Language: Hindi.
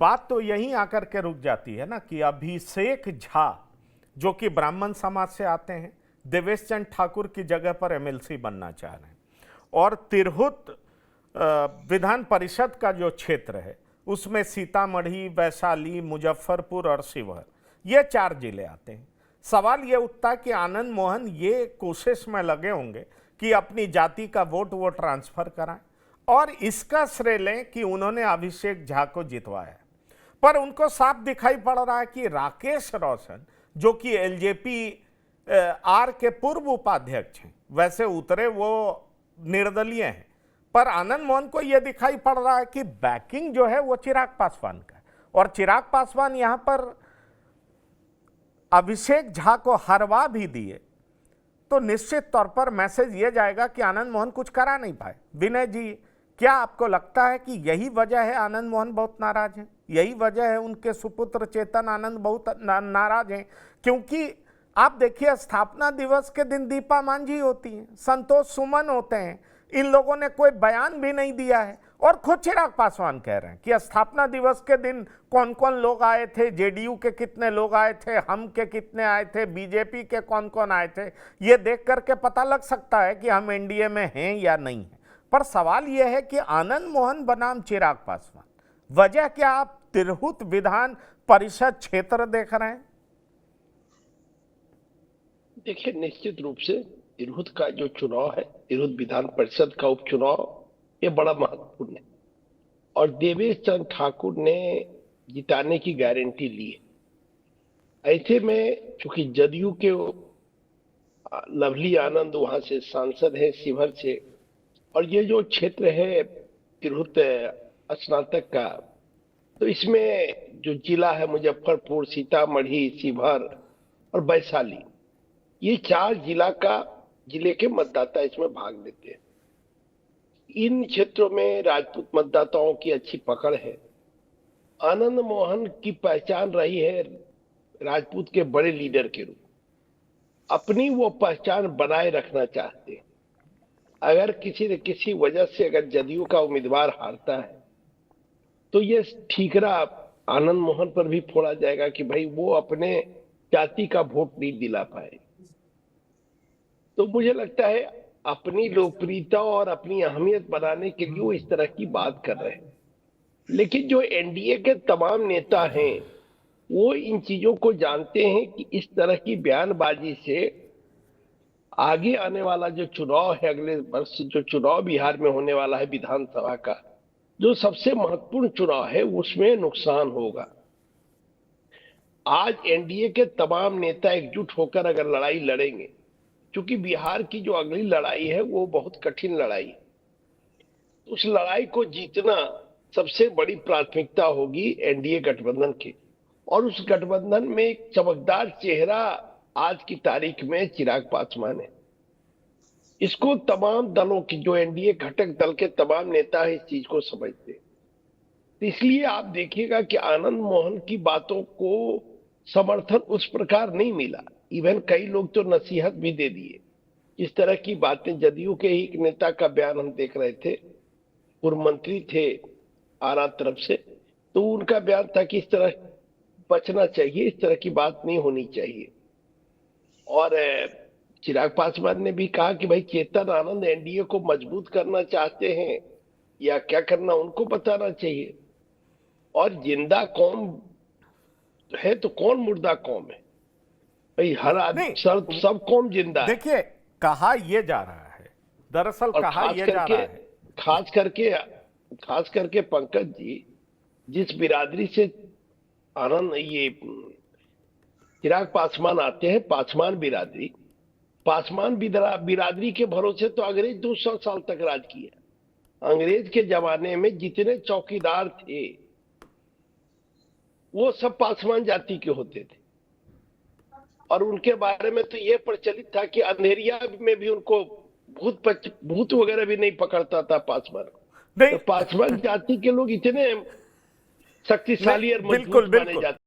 बात तो यहीं आकर के रुक जाती है ना कि अभिषेक झा जो कि ब्राह्मण समाज से आते हैं, देवेश चंद ठाकुर की जगह पर एमएलसी बनना चाह रहे हैं, और तिरहुत विधान परिषद का जो क्षेत्र है उसमें सीतामढ़ी, वैशाली, मुजफ्फरपुर और शिवहर, ये 4 जिले आते हैं। सवाल ये उठता है कि आनंद मोहन ये कोशिश में लगे होंगे कि अपनी जाति का वोट वो ट्रांसफर कराएं और इसका श्रेय लें कि उन्होंने अभिषेक झा को जितवाया। पर उनको साफ दिखाई पड़ रहा है कि राकेश रोशन जो कि एलजेपी आर के पूर्व उपाध्यक्ष हैं, वैसे उतरे वो निर्दलीय हैं, पर आनंद मोहन को यह दिखाई पड़ रहा है कि बैकिंग जो है वो चिराग पासवान का है, और चिराग पासवान यहां पर अभिषेक झा को हरवा भी दिए तो निश्चित तौर पर मैसेज यह जाएगा कि आनंद मोहन कुछ करा नहीं पाए। विनय जी, क्या आपको लगता है कि यही वजह है आनंद मोहन बहुत नाराज हैं? यही वजह है उनके सुपुत्र चेतन आनंद बहुत नाराज हैं? क्योंकि आप देखिए, स्थापना दिवस के दिन दीपा मांझी होती हैं, संतोष सुमन होते हैं, इन लोगों ने कोई बयान भी नहीं दिया है, और खुद चिराग पासवान कह रहे हैं कि स्थापना दिवस के दिन कौन कौन लोग आए थे, जेडीयू के कितने लोग आए थे, हम के कितने आए थे, बीजेपी के कौन कौन आए थे, ये देख करके पता लग सकता है कि हम एनडीए में हैं या नहीं हैं। पर सवाल यह है कि आनंद मोहन बनाम चिराग पासवान, वजह क्या आप तिरहुत विधान परिषद क्षेत्र देख रहे हैं? देखिए, निश्चित रूप से तिरहुत का जो चुनाव है, तिरहुत विधान परिषद का उपचुनाव, ये बड़ा महत्वपूर्ण है और देवेश चंद ठाकुर ने जिताने की गारंटी ली है। ऐसे में चूंकि जदयू के लवली आनंद वहां से सांसद है शिवहर से, और ये जो क्षेत्र है तिरहुत स्नातक का, तो इसमें जो जिला है मुजफ्फरपुर, सीतामढ़ी, शिवहर और वैशाली, ये 4 जिले के मतदाता इसमें भाग लेते हैं। इन क्षेत्रों में राजपूत मतदाताओं की अच्छी पकड़ है। आनंद मोहन की पहचान रही है राजपूत के बड़े लीडर के रूप, अपनी वो पहचान बनाए रखना चाहते हैं। अगर किसी न किसी वजह से अगर जदयू का उम्मीदवार हारता है तो ये ठीकरा आनंद मोहन पर भी फोड़ा जाएगा कि भाई वो अपने जाति का वोट नहीं दिला पाए। तो मुझे लगता है अपनी लोकप्रियता और अपनी अहमियत बनाने के लिए वो इस तरह की बात कर रहे हैं। लेकिन जो एनडीए के तमाम नेता हैं वो इन चीजों को जानते हैं कि इस तरह की बयानबाजी से आगे आने वाला जो चुनाव है, अगले वर्ष जो चुनाव बिहार में होने वाला है विधानसभा का, जो सबसे महत्वपूर्ण चुनाव है, उसमें नुकसान होगा। आज एनडीए के तमाम नेता एकजुट होकर अगर लड़ाई लड़ेंगे, क्योंकि बिहार की जो अगली लड़ाई है वो बहुत कठिन लड़ाई है, उस लड़ाई को जीतना सबसे बड़ी प्राथमिकता होगी एनडीए गठबंधन की। और उस गठबंधन में एक चमकदार चेहरा आज की तारीख में चिराग पासवान है। इसको तमाम दलों की, जो एनडीए घटक दल के तमाम नेता है, इस चीज को समझते हैं। तो इसलिए आप देखिएगा कि आनंद मोहन की बातों को समर्थन उस प्रकार नहीं मिला। इवन कई लोग तो नसीहत भी दे दिए। इस तरह की बातें, जदयू के ही एक नेता का बयान हम देख रहे थे, पूर्व मंत्री थे आरा तरफ से, तो उनका बयान था कि इस तरह बचना चाहिए, इस तरह की बात नहीं होनी चाहिए। और चिराग पासवान ने भी कहा कि भाई चेतन आनंद एनडीए को मजबूत करना चाहते हैं या क्या करना उनको बताना चाहिए। और जिंदा कौम है तो कौन मुर्दा कौम है भाई? हर आदमी, सब कौम जिंदा है। देखिए, कहा यह जा रहा है, दरअसल कहा यह जा रहा है, खास करके पंकज जी, जिस बिरादरी से आनंद ये चिराग पासवान आते हैं, पासवान बिरादरी के भरोसे तो अंग्रेज 200 साल तक राज किया। अंग्रेज के जमाने में जितने चौकीदार थे वो सब पासवान जाति के होते थे, और उनके बारे में तो ये प्रचलित था कि अंधेरिया में भी उनको भूत वगैरह भी नहीं पकड़ता था पासवान। तो पासवान जाति के लोग इतने शक्तिशाली और मजबूत माने जाते